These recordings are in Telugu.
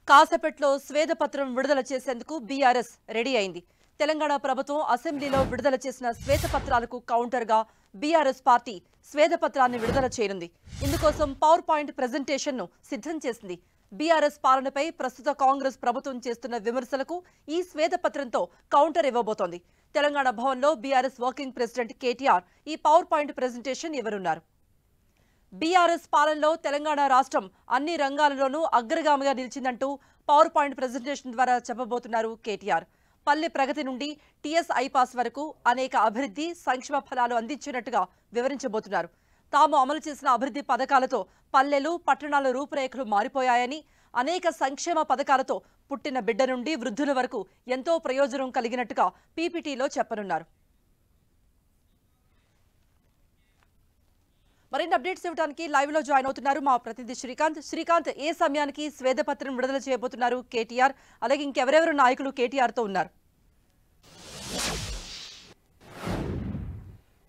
కాసేపట్లో శ్వేతపత్రం విడుదల చేసేందుకు బీఆర్ఎస్ రెడీ అయింది. తెలంగాణ ప్రభుత్వం అసెంబ్లీలో విడుదల చేసిన శ్వేతపత్రాలకు కౌంటర్గా బీఆర్ఎస్ పార్టీ శ్వేతపత్రాన్ని విడుదల చేయనుంది. ఇందుకోసం పవర్ పాయింట్ ప్రెజెంటేషన్ను సిద్ధం చేసింది. బీఆర్ఎస్ పాలనపై ప్రస్తుత కాంగ్రెస్ ప్రభుత్వం చేస్తున్న విమర్శలకు ఈ శ్వేతపత్రంతో కౌంటర్ ఇవ్వబోతోంది. తెలంగాణ భవన్లో బీఆర్ఎస్ వర్కింగ్ ప్రెసిడెంట్ కేటీఆర్ ఈ పవర్ పాయింట్ ప్రెజెంటేషన్ ఇవ్వనున్నారు. బీఆర్ఎస్ పాలనలో తెలంగాణ రాష్ట్రం అన్ని రంగాలలోనూ అగ్రగామిగా నిలిచిందంటూ పవర్ పాయింట్ ప్రెజెంటేషన్ ద్వారా చెప్పబోతున్నారు కేటీఆర్. పల్లె ప్రగతి నుండి టీఎస్ ఐపాస్ వరకు అనేక అభివృద్ధి సంక్షేమ ఫలాలు అందించినట్టుగా వివరించబోతున్నారు. తాము అమలు చేసిన అభివృద్ధి పథకాలతో పల్లెలు పట్టణాల రూపురేఖలు మారిపోయాయని, అనేక సంక్షేమ పథకాలతో పుట్టిన బిడ్డ నుండి వృద్ధుల వరకు ఎంతో ప్రయోజనం కలిగినట్టుగా పీపీటీలో చెప్పనున్నారు. మరిన్ని అప్డేట్స్ ఇవ్వడానికి లైవ్ లో జాయిన్ అవుతున్నారు మా ప్రతినిధి శ్రీకాంత్. ఏ సమయానికి శ్వేతపత్రం విడుదల చేయబోతున్నారు కేటీఆర్? అలాగే ఇంకెవరెవరు నాయకులు కేటీఆర్ తో ఉన్నారు?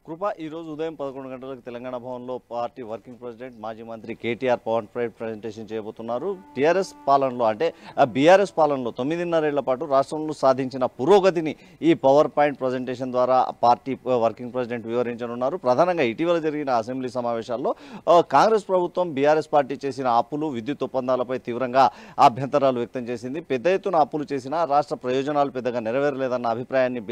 కృప ఈ రోజు ఉదయం 11 గంటలకు తెలంగాణ భవన్లో పార్టీ వర్కింగ్ ప్రెసిడెంట్ మాజీ మంత్రి కేటీఆర్ పవర్ పాయింట్ ప్రెజెంటేషన్ చేయబోతున్నారు. టీఆర్ఎస్ పాలనలో అంటే బీఆర్ఎస్ పాలనలో 9.5 ఏళ్ల పాటు రాష్ట్రంలో సాధించిన పురోగతిని ఈ పవర్ పాయింట్ ప్రెజెంటేషన్ ద్వారా పార్టీ వర్కింగ్ ప్రెసిడెంట్ వివరించనున్నారు. ప్రధానంగా ఇటీవల జరిగిన అసెంబ్లీ సమావేశాల్లో కాంగ్రెస్ ప్రభుత్వం బీఆర్ఎస్ పార్టీ చేసిన అప్పులు, విద్యుత్ ఒప్పందాలపై తీవ్రంగా అభ్యంతరాలు వ్యక్తం చేసింది. పెద్ద ఎత్తున అప్పులు చేసినా రాష్ట్ర ప్రయోజనాలు పెద్దగా నెరవేరలేదన్న అభిప్రాయాన్ని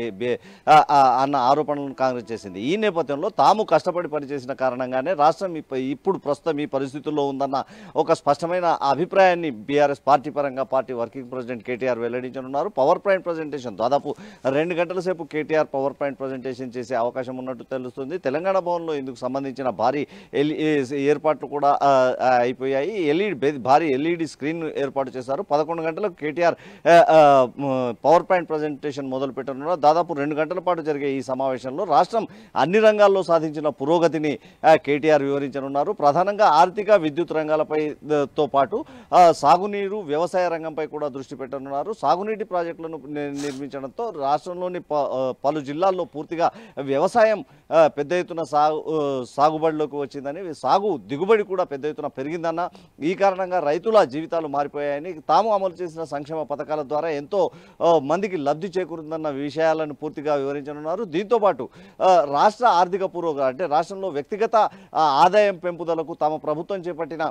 అన్న ఆరోపణలను కాంగ్రెస్ చేసింది. ఈ నేపథ్యంలో తాము కష్టపడి పనిచేసిన కారణంగానే రాష్ట్రం ఇప్పుడు ప్రస్తుతం ఈ పరిస్థితుల్లో ఉందన్న ఒక స్పష్టమైన అభిప్రాయాన్ని బీఆర్ఎస్ పార్టీ పరంగా పార్టీ వర్కింగ్ ప్రెసిడెంట్ కేటీఆర్ వెల్లడించనున్నారు. పవర్ పాయింట్ ప్రజెంటేషన్ దాదాపు 2 గంటల సేపు కేటీఆర్ పవర్ పాయింట్ ప్రజెంటేషన్ చేసే అవకాశం ఉన్నట్టు తెలుస్తుంది. తెలంగాణ భవన్లో ఇందుకు సంబంధించిన భారీ ఏర్పాట్లు కూడా అయిపోయాయి. భారీ ఎల్ఈడి స్క్రీన్ ఏర్పాటు చేశారు. 11 గంటలకు కేటీఆర్ పవర్ పాయింట్ ప్రజెంటేషన్ మొదలు పెట్టనున్నారు. దాదాపు 2 గంటల పాటు జరిగే ఈ సమావేశంలో రాష్ట్రం అన్ని రంగాల్లో సాధించిన పురోగతిని కేటీఆర్ వివరించనున్నారు. ప్రధానంగా ఆర్థిక, విద్యుత్ రంగాలపైతో పాటు సాగునీరు, వ్యవసాయ రంగంపై కూడా దృష్టి పెట్టనున్నారు. సాగునీటి ప్రాజెక్టులను నిర్మించడంతో రాష్ట్రంలోని పలు జిల్లాల్లో పూర్తిగా వ్యవసాయం పెద్ద ఎత్తున సాగుబడిలోకి వచ్చిందని, సాగు దిగుబడి కూడా పెద్ద ఎత్తున పెరిగిందన్న, ఈ కారణంగా రైతుల జీవితాలు మారిపోయాయని, తాము అమలు చేసిన సంక్షేమ పథకాల ద్వారా ఎంతో మందికి లబ్ధి చేకూరుతుందన్న విషయాలను పూర్తిగా వివరించనున్నారు. దీంతోపాటు రాష్ట్ర ఆర్థిక పురోగతి అంటే రాష్ట్రంలో వ్యక్తిగత ఆదాయం పెంపుదలకు తమ ప్రభుత్వం చేపట్టిన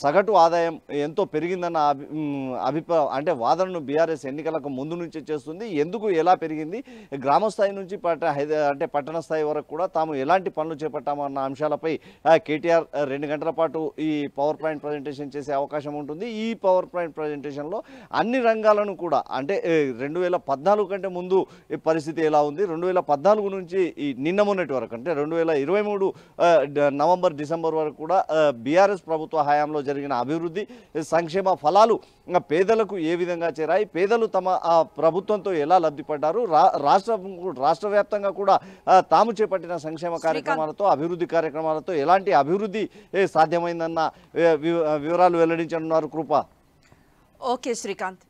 సగటు ఆదాయం ఎంతో పెరిగిందన్న అంటే వాదనను బీఆర్ఎస్ ఎన్నికలకు ముందు నుంచే చేస్తుంది. ఎందుకు, ఎలా పెరిగింది, గ్రామ స్థాయి నుంచి అంటే పట్టణ స్థాయి వరకు కూడా తాము ఎలాంటి పనులు చేపట్టామన్న అంశాలపై కేటీఆర్ 2 గంటల పాటు ఈ పవర్ పాయింట్ ప్రజెంటేషన్ చేసే అవకాశం ఉంటుంది. ఈ పవర్ పాయింట్ ప్రజెంటేషన్లో అన్ని రంగాలను కూడా అంటే 2014 కంటే ముందు పరిస్థితి ఎలా ఉంది, 2014 నుంచి నిన్న మొన్నటి వరకు అంటే 2023 నవంబర్ డిసెంబర్ వరకు కూడా బీఆర్ఎస్ ప్రభుత్వ హయాంలో జరిగిన అభివృద్ధి సంక్షేమ ఫలాలు పేదలకు ఏ విధంగా చేరాయి, పేదలు తమ ప్రభుత్వంతో ఎలా లబ్ధి పడ్డారు, రాష్ట్ర వ్యాప్తంగా కూడా తాము చేపట్టిన సంక్షేమ కార్యక్రమాలతో, అభివృద్ధి కార్యక్రమాలతో ఎలాంటి అభివృద్ధి సాధ్యమైందన్న వివరాలు వెల్లడించనున్నారు. కృప. ఓకే శ్రీకాంత్.